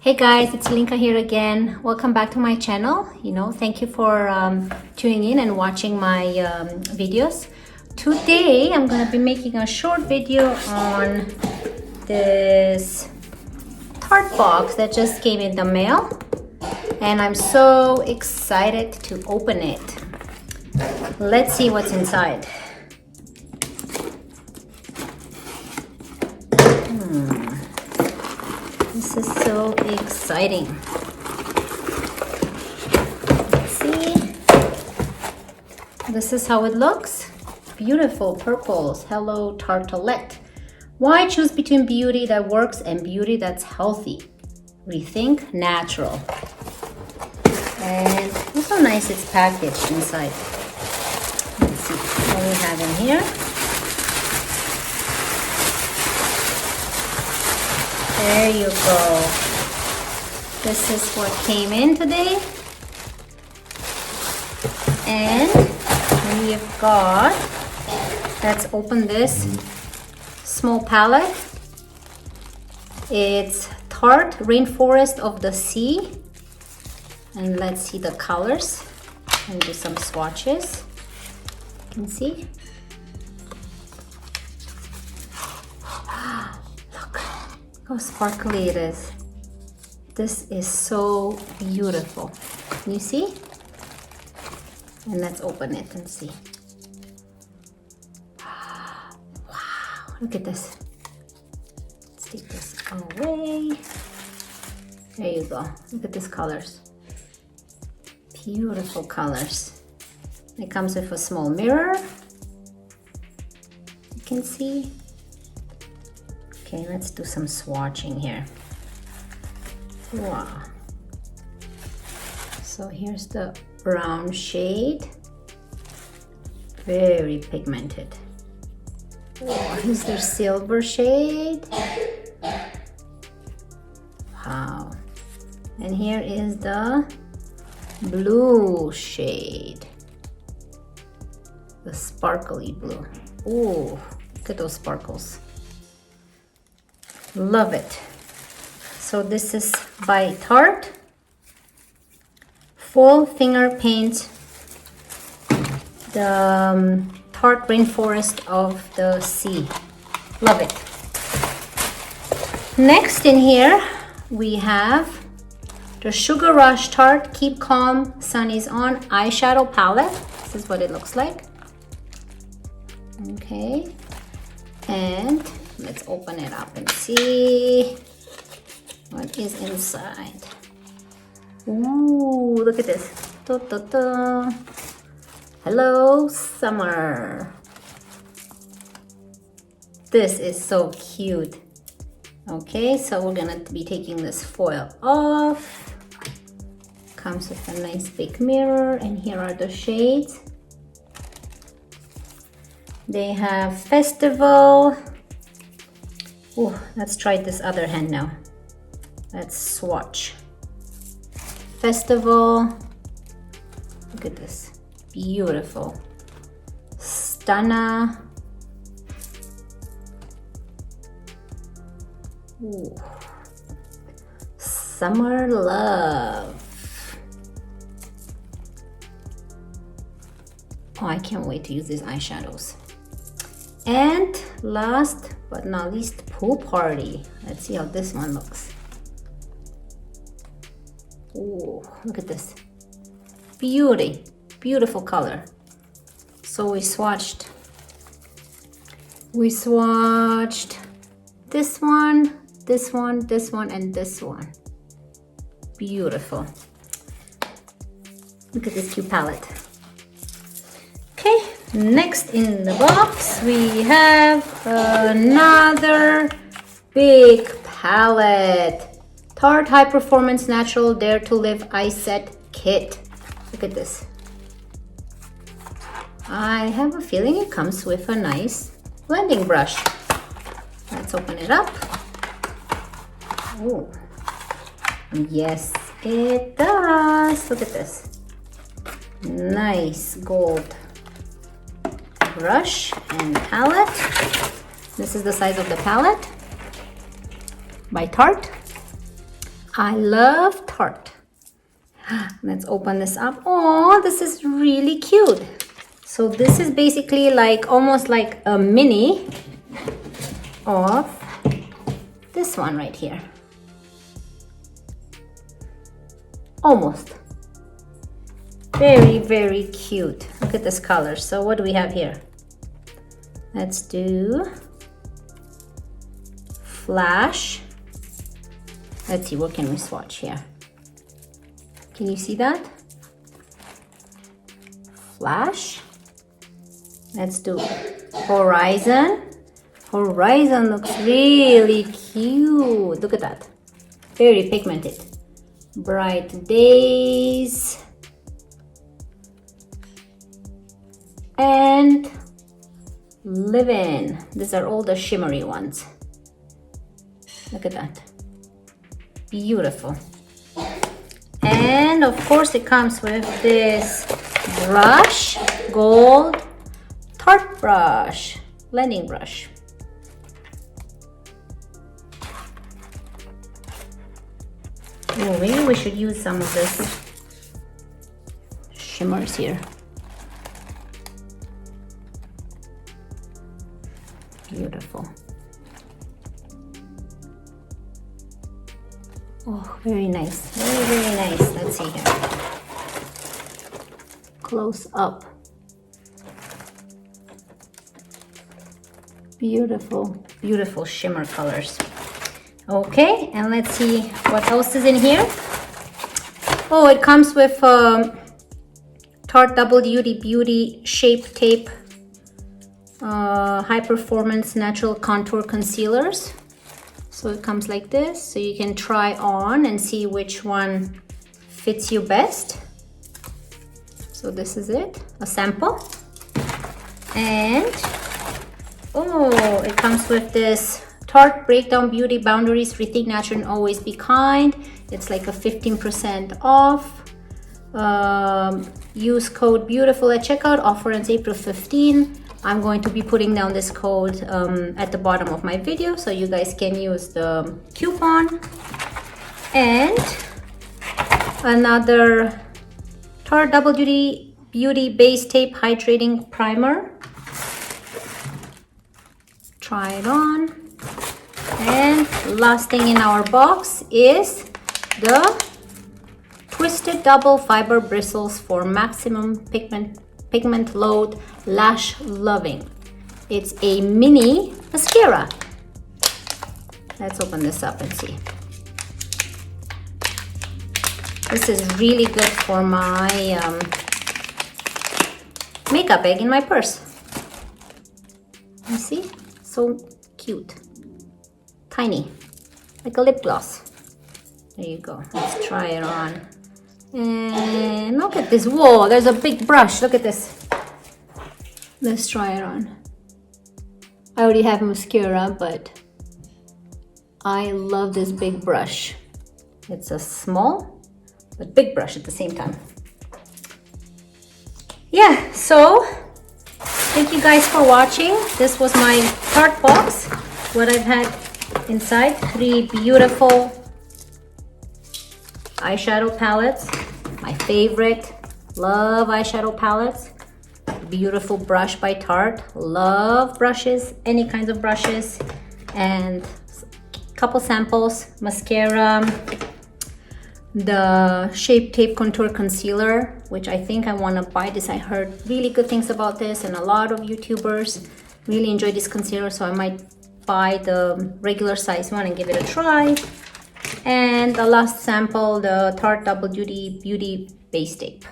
Hey guys, it's ILINCA here again. Welcome back to my channel. Thank you for tuning in and watching my videos. Today I'm gonna be making a short video on this Tarte box that just came in the mail, and I'm so excited to open it. Let's see what's inside. This is so exciting. Let's see. This is how it looks. Beautiful purples. Hello, Tartelette. Why choose between beauty that works and beauty that's healthy? Rethink natural. And look how nice it's packaged inside. Let's see what we have in here. There you go. This is what came in today. And we've got, let's open this small palette. It's Tarte Rainforest of the Sea. And let's see the colors and do some swatches. You can see. How sparkly it is. This is so beautiful. Can you see? And let's open it and see. Wow, look at this. Let's take this away. There you go. Look at these colors. Beautiful colors. It comes with a small mirror. You can see. Okay, let's do some swatching here. Wow. So here's the brown shade. Very pigmented. Oh, here's the silver shade. Wow. And here is the blue shade. The sparkly blue. Oh, look at those sparkles. Love it. So this is by Tarte. Full finger paint. The Tarte Rainforest of the Sea. Love it. Next in here we have the Sugar Rush Tarte Keep Calm Sun Is On eyeshadow palette. This is what it looks like. Okay. And let's open it up and see what is inside. Ooh, look at this. Da, da, da. Hello, summer. This is so cute. Okay, so we're gonna be taking this foil off. Comes with a nice big mirror, and here are the shades. They have Festival. Oh, let's try this other hand now. Let's swatch. Festival. Look at this. Beautiful. Stunna. Ooh. Summer Love. Oh, I can't wait to use these eyeshadows. And last but not least, Pool Party. Let's see how this one looks. Oh, look at this. Beauty. Beautiful color. So we swatched this one, this one, this one, and this one. Beautiful. Look at this cute palette. Okay. Next in the box, we have another big palette. Tarte High Performance Natural Dare to Live Eye Set Kit. Look at this. I have a feeling it comes with a nice blending brush. Let's open it up. Oh, yes, it does. Look at this. Nice gold brush and palette. This is the size of the palette by Tarte. I love Tarte. Let's open this up. Oh, this is really cute. So this is basically like almost like a mini of this one right here. Almost. Very, very cute. Look at this color. So what do we have here? Let's do Flash. Let's see, what can we swatch here? Can you see that? Flash. Let's do Horizon. Horizon looks really cute. Look at that. Very pigmented. Bright Days. And Livin'. These are all the shimmery ones. Look at that. Beautiful. And of course it comes with this brush, gold Tarte brush, blending brush. Oh, maybe we should use some of this shimmers here. Beautiful. Oh, very nice. Very, very nice. Let's see here. Close up. Beautiful, beautiful shimmer colors. Okay, and let's see what else is in here. Oh, it comes with Tarte Double Duty Beauty Shape Tape High Performance Natural Contour Concealers. So it comes like this, so you can try on and see which one fits you best. So this is it, a sample. And oh, it comes with this Tarte Breakdown Beauty Boundaries, Rethink Natural and Always Be Kind. It's like a 15% off. Use code BEAUTIFUL at checkout. Offer ends April 15. I'm going to be putting down this code at the bottom of my video, so you guys can use the coupon. And another Tarte Double Duty Beauty Base Tape Hydrating Primer. Try it on. And last thing in our box is the Twisted Double Fiber Bristles for maximum pigment load lash loving. It's a mini mascara. Let's open this up and see. This is really good for my makeup bag in my purse. You see? So cute. Tiny. Like a lip gloss. There you go. Let's try it on. And look at this. Whoa, there's a big brush. Look at this. Let's try it on. I already have mascara, but I love this big brush. It's a small but big brush at the same time. Yeah, so thank you guys for watching. This was my Tarte box. What I've had inside, 3 beautiful eyeshadow palettes. My favorite. Love eyeshadow palettes. Beautiful brush by Tarte. Love brushes, any kinds of brushes. And a couple samples. Mascara. The Shape Tape Contour Concealer, which I think I want to buy this. I heard really good things about this, and a lot of YouTubers really enjoy this concealer, so I might buy the regular size one and give it a try. And the last sample, the Tarte Double Duty Beauty Base Tape.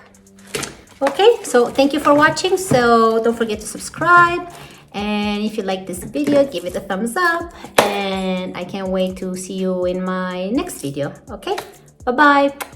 Okay, so thank you for watching. So don't forget to subscribe, and if you like this video, give it a thumbs up, and I can't wait to see you in my next video. Okay, bye bye.